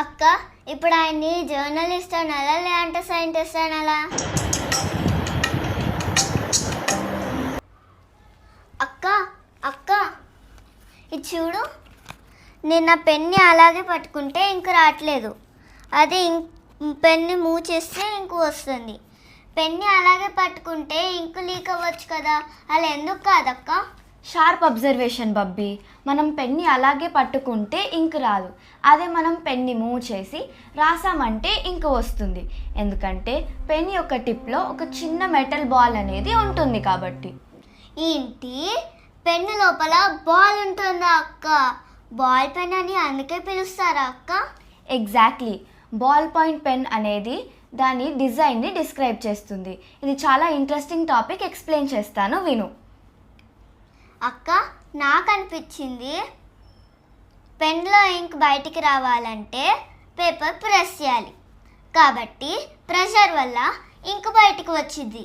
అక్క, ఇప్పుడు ఆయన్ని జర్నలిస్ట్ అనాలా లేదంటే సైంటిస్ట్ అనాలా? అక్క అక్క ఇది చూడు, నేను నా పెన్ని అలాగే పట్టుకుంటే ఇంక రావట్లేదు. అదే పెన్ని మూవ్ చేస్తే ఇంకు వస్తుంది. పెన్ని అలాగే పట్టుకుంటే ఇంకు లీక్ అవ్వచ్చు కదా, అలా ఎందుకు కాదక్క? షార్ప్ అబ్జర్వేషన్ బబ్బీ. మనం పెన్ని అలాగే పట్టుకుంటే ఇంక్ రాదు. అదే మనం పెన్ని మూవ్ చేసి రాసామంటే ఇంక్ వస్తుంది. ఎందుకంటే పెన్ యొక్క టిప్లో ఒక చిన్న మెటల్ బాల్ అనేది ఉంటుంది కాబట్టి. ఏంటి, పెన్ను లోపల బాల్ ఉంటుందా అక్క? బాల్ పెన్ అని అందుకే పిలుస్తారా అక్క? ఎగ్జాక్ట్లీ. బాల్ పాయింట్ పెన్ అనేది దాని డిజైన్ని డిస్క్రైబ్ చేస్తుంది. ఇది చాలా ఇంట్రెస్టింగ్ టాపిక్, ఎక్స్ప్లెయిన్ చేస్తాను, విను. అక్క, నాకు అనిపించింది పెన్లో ఇంక్ బయటికి రావాలంటే పేపర్ ప్రెస్ చేయాలి, కాబట్టి ప్రెషర్ వల్ల ఇంక్ బయటికి వచ్చింది.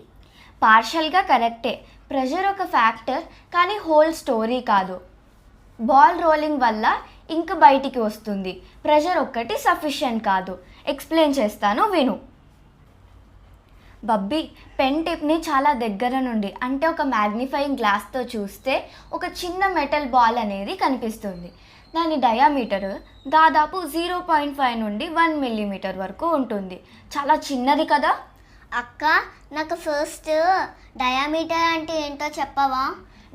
పార్షల్గా కరెక్టే. ప్రెషర్ ఒక ఫ్యాక్టర్, కానీ హోల్ స్టోరీ కాదు. బాల్ రోలింగ్ వల్ల ఇంక్ బయటికి వస్తుంది. ప్రెషర్ ఒక్కటి సఫిషియెంట్ కాదు. ఎక్స్ప్లెయిన్ చేస్తాను, విను. బబ్బీ, పెన్ టిప్ని చాలా దగ్గర నుండి, అంటే ఒక మ్యాగ్నిఫైయింగ్ గ్లాస్తో చూస్తే ఒక చిన్న మెటల్ బాల్ అనేది కనిపిస్తుంది. దాని డయామీటర్ దాదాపు 0.5 నుండి 1 మిల్లీమీటర్ వరకు ఉంటుంది. చాలా చిన్నది కదా అక్క. నాకు ఫస్ట్ డయామీటర్ అంటే ఏంటో చెప్పవా?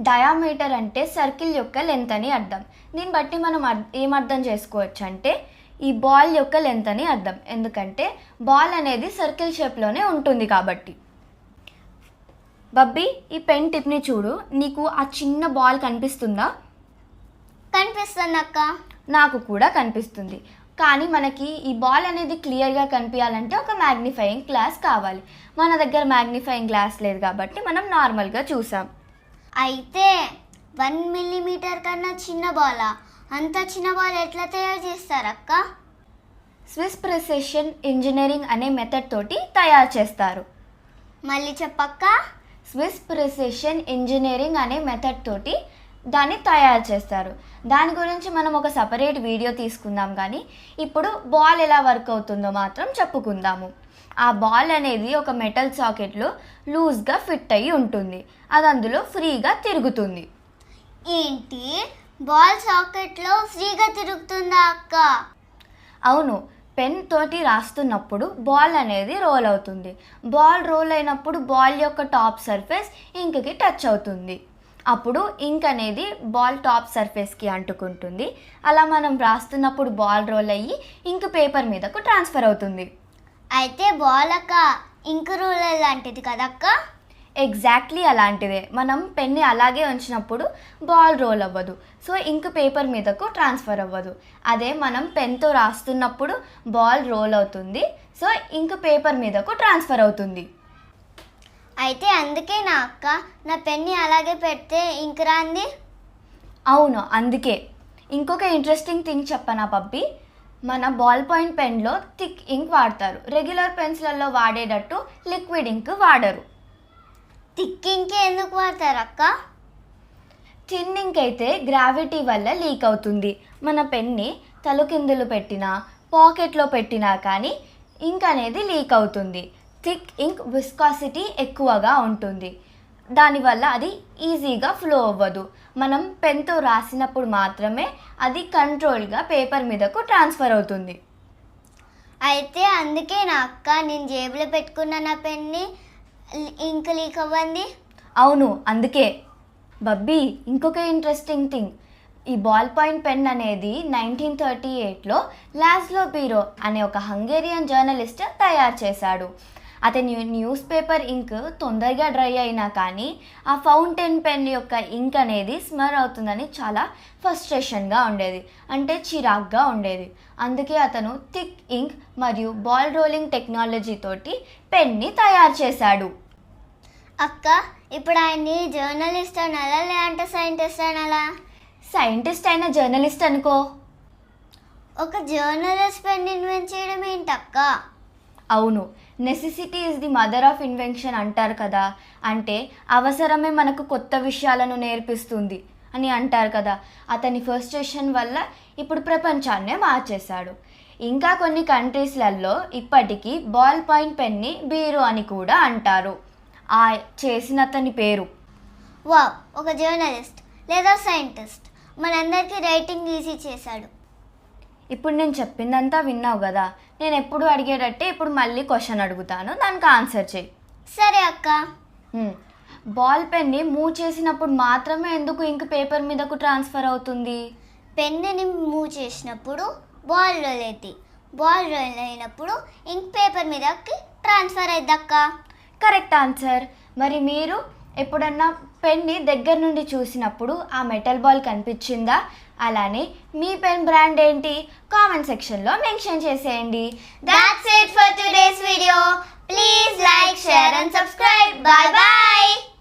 డయామీటర్ అంటే సర్కిల్ యొక్క లెంత్ అని అర్థం. దీన్ని బట్టి మనం ఏమర్థం చేసుకోవచ్చు అంటే ఈ బాల్ యొక్క లెంత్ అని అర్థం. ఎందుకంటే బాల్ అనేది సర్కిల్ షేప్లోనే ఉంటుంది కాబట్టి. బబ్బీ, ఈ పెన్ టిప్ని చూడు. నీకు ఆ చిన్న బాల్ కనిపిస్తుందా? కనిపిస్తుంది అక్క. నాకు కూడా కనిపిస్తుంది. కానీ మనకి ఈ బాల్ అనేది క్లియర్గా కనిపించాలంటే ఒక మ్యాగ్నిఫైయింగ్ గ్లాస్ కావాలి. మన దగ్గర మ్యాగ్నిఫైయింగ్ గ్లాస్ లేదు కాబట్టి మనం నార్మల్గా చూసాం. అయితే 1 మిల్లీమీటర్ కన్నా చిన్న బాలా? అంత చిన్న బాల్ ఎట్లా తయారు చేస్తారక్క? స్విస్ ప్రెసిషన్ ఇంజనీరింగ్ అనే మెథడ్ తోటి తయారు చేస్తారు. మళ్ళీ చెప్పక్క. స్విస్ ప్రెసిషన్ ఇంజనీరింగ్ అనే మెథడ్ తోటి దాన్ని తయారు చేస్తారు. దాని గురించి మనం ఒక సపరేట్ వీడియో తీసుకుందాం, కానీ ఇప్పుడు బాల్ ఎలా వర్క్ అవుతుందో మాత్రం చెప్పుకుందాము. ఆ బాల్ అనేది ఒక మెటల్ సాకెట్లో లూజ్గా ఫిట్ అయ్యి ఉంటుంది. అది అందులో ఫ్రీగా తిరుగుతుంది. ఏంటి, బాల్ సాకెట్లో ఫ్రీగా తిరుగుతుందా అక్క? అవును. పెన్ తోటి రాస్తున్నప్పుడు బాల్ అనేది రోల్ అవుతుంది. బాల్ రోల్ అయినప్పుడు బాల్ యొక్క టాప్ సర్ఫేస్ ఇంక్కి టచ్ అవుతుంది. అప్పుడు ఇంక్ అనేది బాల్ టాప్ సర్ఫేస్కి అంటుకుంటుంది. అలా మనం రాస్తున్నప్పుడు బాల్ రోల్ అయ్యి ఇంక్ పేపర్ మీదకు ట్రాన్స్ఫర్ అవుతుంది. అయితే బాల్ అక్క ఇంక్ రూలర్ లాంటిది కదక్క? ఎగ్జాక్ట్లీ అలాంటిదే. మనం పెన్ని అలాగే ఉంచినప్పుడు బాల్ రోల్ అవ్వదు, సో ఇంక్ పేపర్ మీదకు ట్రాన్స్ఫర్ అవ్వదు. అదే మనం పెన్తో రాస్తున్నప్పుడు బాల్ రోల్ అవుతుంది, సో ఇంక్ పేపర్ మీదకు ట్రాన్స్ఫర్ అవుతుంది. అయితే అందుకే నా అక్క నా పెన్ని అలాగే పెడితే ఇంక్ రాంది? అవును, అందుకే. ఇంకొక ఇంట్రెస్టింగ్ థింగ్ చెప్పనా పప్పి? మన బాల్ పాయింట్ పెన్లో థిక్ ఇంక్ వాడతారు. రెగ్యులర్ పెన్సిల్లో వాడేటట్టు లిక్విడ్ ఇంక్ వాడరు. థిక్ ఇంక్ ఎందుకు వాడతారు అక్క? థిన్ ఇంక్ అయితే గ్రావిటీ వల్ల లీక్ అవుతుంది. మన పెన్ని తలకిందులు పెట్టినా పాకెట్లో పెట్టినా కానీ ఇంక్ అనేది లీక్ అవుతుంది. థిక్ ఇంక్ విస్కాసిటీ ఎక్కువగా ఉంటుంది. దానివల్ల అది ఈజీగా ఫ్లో అవ్వదు. మనం పెన్తో రాసినప్పుడు మాత్రమే అది కంట్రోల్గా పేపర్ మీదకు ట్రాన్స్ఫర్ అవుతుంది. అయితే అందుకే నా అక్క నేను జేబులో పెట్టుకున్న నా పెన్ని ఇంక్ లీక్ అవ్వండి. అవును, అందుకే. బబ్బీ, ఇంకొక ఇంట్రెస్టింగ్ థింగ్. ఈ బాల్ పాయింట్ పెన్ అనేది 1938లో లాజ్లో బీరో అనే ఒక హంగేరియన్ జర్నలిస్ట్ తయారు చేశాడు. అతని న్యూస్ పేపర్ ఇంక్ తొందరగా డ్రై అయినా కానీ ఆ ఫౌంటైన్ పెన్ యొక్క ఇంక్ అనేది స్మర్ అవుతుందని చాలా ఫ్రస్ట్రేషన్గా ఉండేది, అంటే చిరాగ్గా ఉండేది. అందుకే అతను థిక్ ఇంక్ మరియు బాల్ రోలింగ్ టెక్నాలజీ తోటి పెన్ని తయారు చేశాడు. అక్క, ఇప్పుడు ఆయన్ని జర్నలిస్ట్ అనాలా లేదంటే సైంటిస్ట్ అనాలా? సైంటిస్ట్ అయిన జర్నలిస్ట్ అనుకో. ఒక జర్నలిస్ట్ పెన్ ఇన్వెంట్ చేయడం ఏంటక్క? అవును, necessity is the mother of invention అంటారు కదా. అంటే అవసరమే మనకు కొత్త విషయాలను నేర్పిస్తుంది అని అంటారు కదా. అతని ఫ్రస్ట్రేషన్ వల్ల ఇప్పుడు ప్రపంచాన్నే మార్చేశాడు. ఇంకా కొన్ని కంట్రీస్లలో ఇప్పటికీ బాల్ పాయింట్ పెన్ని బీరు అని కూడా అంటారు. ఆ చేసిన అతని పేరు? వావ్, ఒక జర్నలిస్ట్ లేదా సైంటిస్ట్ మనందరికీ రైటింగ్ ఈజీ చేశాడు. ఇప్పుడు నేను చెప్పిందంతా విన్నావు కదా, నేను ఎప్పుడు అడిగేటట్టే ఇప్పుడు మళ్ళీ క్వశ్చన్ అడుగుతాను, దానికి ఆన్సర్ చేయి. సరే అక్క. బాల్ పెన్ని మూవ్ చేసినప్పుడు మాత్రమే ఎందుకు ఇంక్ పేపర్ మీదకు ట్రాన్స్ఫర్ అవుతుంది? పెన్నుని మూవ్ చేసినప్పుడు బాల్ రోల్ అవుతుంది, బాల్ రోల్ అయినప్పుడు ఇంక్ పేపర్ మీదకి ట్రాన్స్ఫర్ అయిద్దక్క. Correct answer. మరి మీరు ఎప్పుడన్నా పెన్ని దగ్గర నుండి చూసినప్పుడు ఆ మెటల్ బాల్ కనిపించిందా? అలానే మీ పెన్ బ్రాండ్ ఏంటి? కామెంట్ సెక్షన్లో మెన్షన్ చేసేయండి. That's it for today's video. Please like, share and subscribe. Bye bye.